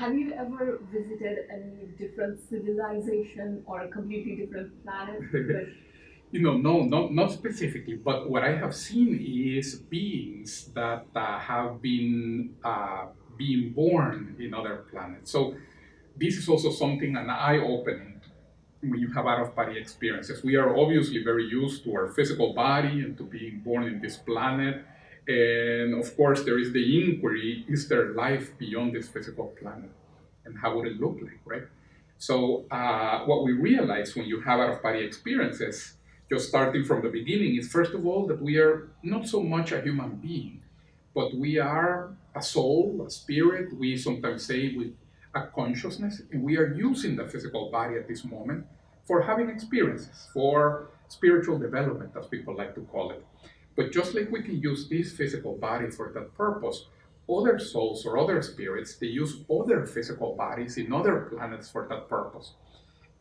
have you ever visited any different civilization or a completely different planet? No, not specifically, but what I have seen is beings that have been being born in other planets. So this is also something, an eye-opening when you have out-of-body experiences. We are obviously very used to our physical body and to being born in this planet. And of course, there is the inquiry, is there life beyond this physical planet? And how would it look like, right? So what we realize when you have out-of-body experiences, just starting from the beginning, is first of all that we are not so much a human being, but we are a soul, a spirit. We sometimes say with a consciousness, and we are using the physical body at this moment for having experiences, for spiritual development, as people like to call it. But just like we can use this physical body for that purpose, other souls or other spirits, they use other physical bodies in other planets for that purpose.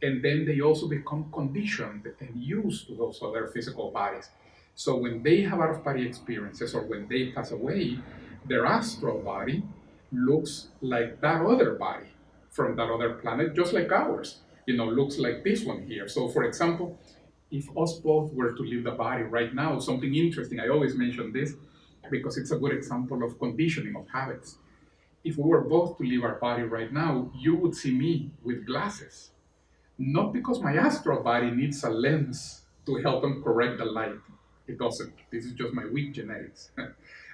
And then they also become conditioned and used to those other physical bodies. So when they have out-of-body experiences or when they pass away, their astral body looks like that other body from that other planet, just like ours. Looks like this one here. So for example, if us both were to leave the body right now, something interesting, I always mention this because it's a good example of conditioning of habits. If we were both to leave our body right now, you would see me with glasses. Not because my astral body needs a lens to help them correct the light. It doesn't. This is just my weak genetics.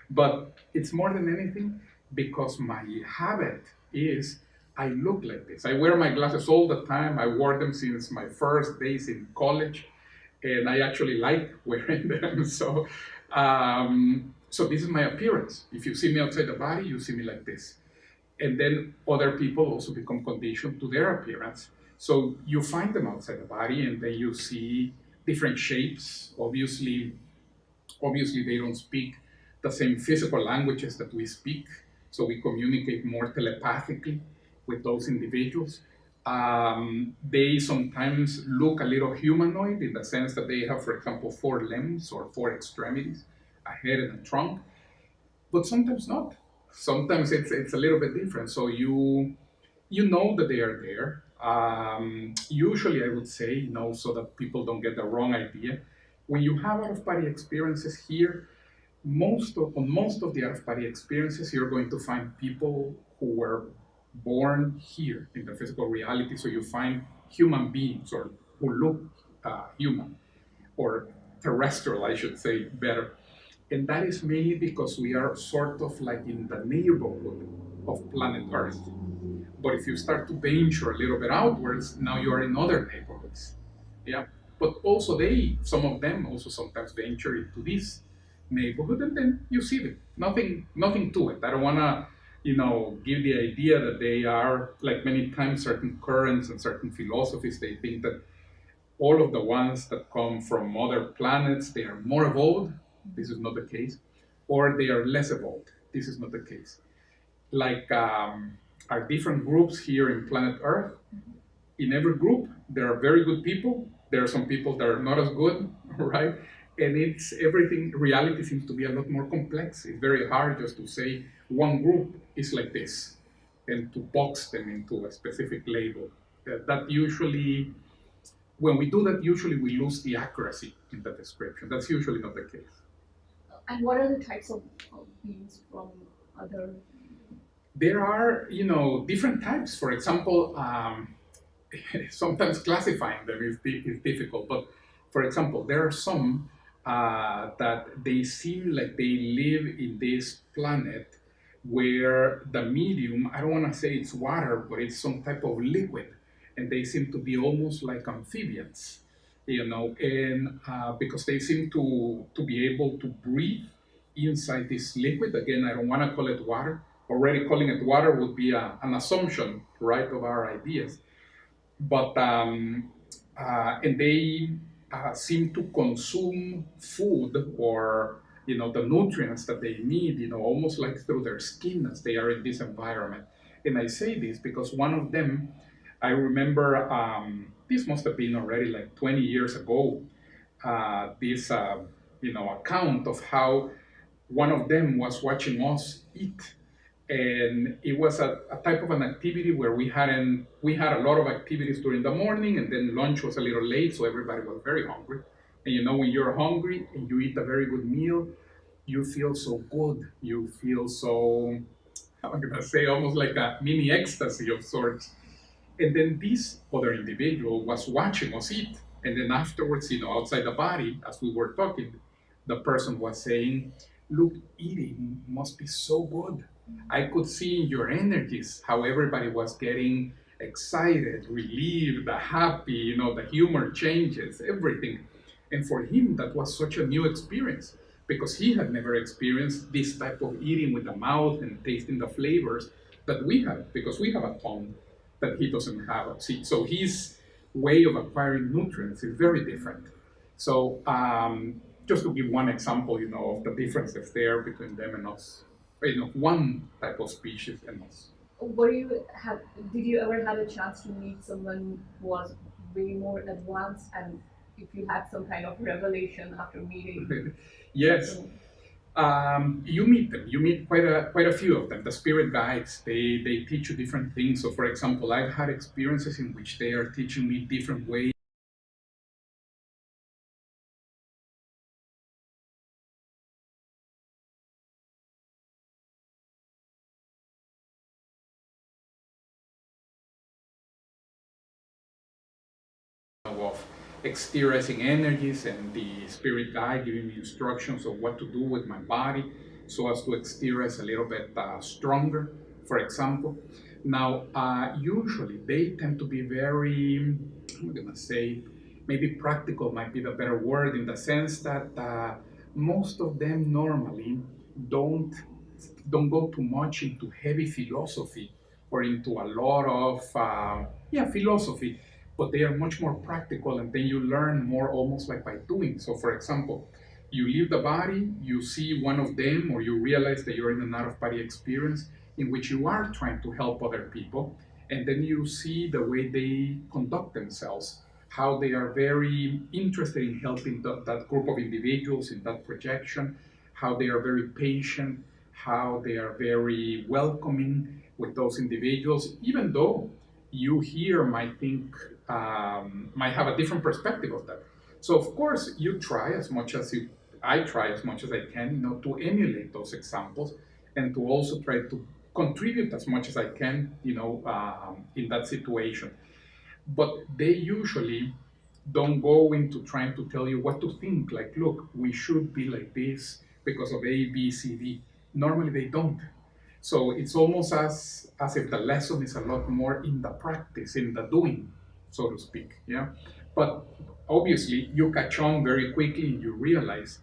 But it's more than anything because my habit is I look like this. I wear my glasses all the time. I wore them since my first days in college, and I actually like wearing them. So this is my appearance. If you see me outside the body, you see me like this. And then other people also become conditioned to their appearance. So you find them outside the body, and then you see different shapes. Obviously, they don't speak the same physical languages that we speak, so we communicate more telepathically with those individuals. They sometimes look a little humanoid in the sense that they have, for example, four limbs or four extremities, a head and a trunk, but sometimes not. Sometimes it's a little bit different. So you know that they are there. Usually, I would say, so that people don't get the wrong idea. When you have out of body experiences here, on most of the out of body experiences, you're going to find people who were born here in the physical reality. So you find human beings or who look human or terrestrial, I should say better. And that is mainly because we are sort of like in the neighborhood of planet Earth. But if you start to venture a little bit outwards, now you are in other neighborhoods. Yeah. But also some of them also sometimes venture into this neighborhood, and then you see them. Nothing to it. I don't wanna, give the idea that they are like many times certain currents and certain philosophies, they think that all of the ones that come from other planets, they are more evolved. This is not the case. Or they are less evolved. This is not the case. Like our different groups here in planet Earth, in every group, there are very good people. There are some people that are not as good, right? And it's everything, reality seems to be a lot more complex. It's very hard just to say one group is like this and to box them into a specific label. That usually, when we do that, usually we lose the accuracy in the description. That's usually not the case. And what are the types of beings from other? There are, different types. For example, sometimes classifying them is difficult. But for example, there are some that they seem like they live in this planet where the medium, I don't want to say it's water, but it's some type of liquid. And they seem to be almost like amphibians, and because they seem to be able to breathe inside this liquid. Again, I don't want to call it water. Already calling it water would be an assumption, right, of our ideas. But and they seem to consume food or the nutrients that they need, almost like through their skin as they are in this environment. And I say this because one of them, I remember, this must have been already like 20 years ago. This account of how one of them was watching us eat, And it was a type of an activity where we had a lot of activities during the morning, and then lunch was a little late, so everybody was very hungry. And when you're hungry and you eat a very good meal, you feel so good. You feel so, I'm gonna say, almost like a mini ecstasy of sorts. And then this other individual was watching us eat. And then afterwards, outside the body, as we were talking, the person was saying, "Look, eating must be so good. I could see in your energies how everybody was getting excited, relieved, happy, the humor changes, everything." And for him, that was such a new experience because he had never experienced this type of eating with the mouth and tasting the flavors that we have because we have a tongue that he doesn't have. See, so his way of acquiring nutrients is very different. So just to give one example, of the differences there between them and us, one type of species and us. Were you have Did you ever have a chance to meet someone who was way more advanced, and if you had some kind of revelation after meeting? Yes, you meet them. You meet quite a few of them. The spirit guides, they teach you different things. So, for example, I've had experiences in which they are teaching me different ways of experiencing energies, and the spirit guide giving me instructions of what to do with my body so as to experience a little bit stronger, for example. Now, usually they tend to be very, I'm going to say, maybe practical might be the better word, in the sense that most of them normally don't don't go too much into heavy philosophy or into a lot of philosophy, but they are much more practical, and then you learn more almost like by doing. So, for example, you leave the body, you see one of them, or you realize that you're in an out of body experience in which you are trying to help other people, and then you see the way they conduct themselves, how they are very interested in helping that group of individuals in that projection, how they are very patient, how they are very welcoming with those individuals, even though you here might think, might have a different perspective of that. So of course you try as much as I try as much as I can, to emulate those examples, and to also try to contribute as much as I can, in that situation. But they usually don't go into trying to tell you what to think. Like, look, we should be like this because of A, B, C, D. Normally they don't. So it's almost as if the lesson is a lot more in the practice, in the doing, so to speak. Yeah. But obviously you catch on very quickly and you realize,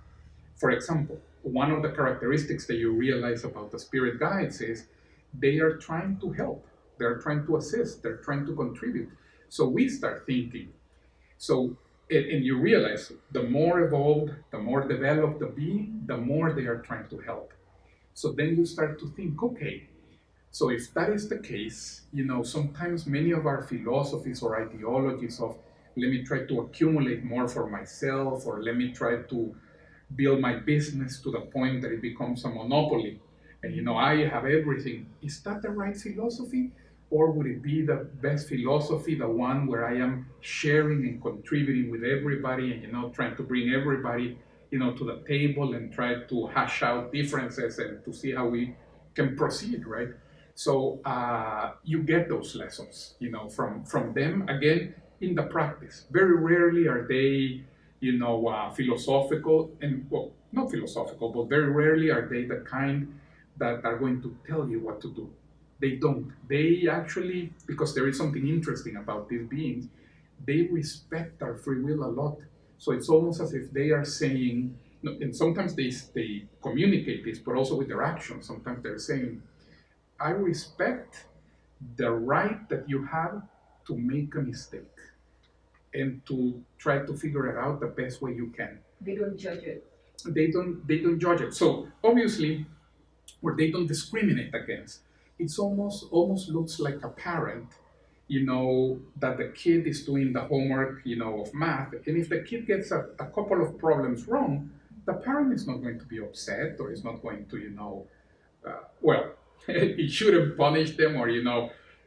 for example, one of the characteristics that you realize about the spirit guides is they are trying to help, they're trying to assist, they're trying to contribute. So we start thinking. So, and you realize the more evolved, the more developed the being, the more they are trying to help. So then you start to think, okay, so if that is the case, sometimes many of our philosophies or ideologies of let me try to accumulate more for myself, or let me try to build my business to the point that it becomes a monopoly and I have everything. Is that the right philosophy? Or would it be the best philosophy, the one where I am sharing and contributing with everybody and trying to bring everybody to the table and try to hash out differences and to see how we can proceed, right? So you get those lessons from them again in the practice. Very rarely are they philosophical, and well, not philosophical, but very rarely are they the kind that are going to tell you what to do. They don't. They actually, because there is something interesting about these beings, they respect our free will a lot. So it's almost as if they are saying, no, and sometimes they communicate this, but also with their actions. Sometimes they're saying, I respect the right that you have to make a mistake and to try to figure it out the best way you can. They don't judge it. They don't judge it. So obviously, where they don't discriminate against, it's almost looks like a parent, that the kid is doing the homework, of math, and if the kid gets a couple of problems wrong, the parent is not going to be upset or is not going to, well, you shouldn't punish them or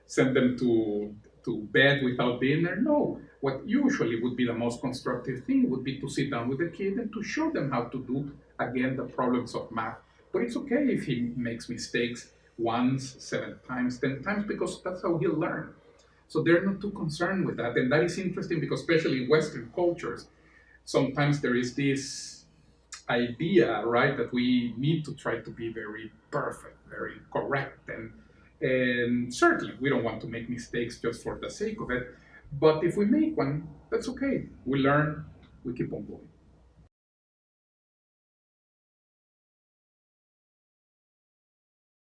send them to bed without dinner. No, what usually would be the most constructive thing would be to sit down with the kid and to show them how to do again the problems of math. But it's okay if he makes mistakes once, 7 times, 10 times, because that's how he'll learn. So they're not too concerned with that, and that is interesting because especially in Western cultures, sometimes there is this idea, right, that we need to try to be very perfect, very correct, and certainly we don't want to make mistakes just for the sake of it. But if we make one, that's okay. We learn, we keep on going.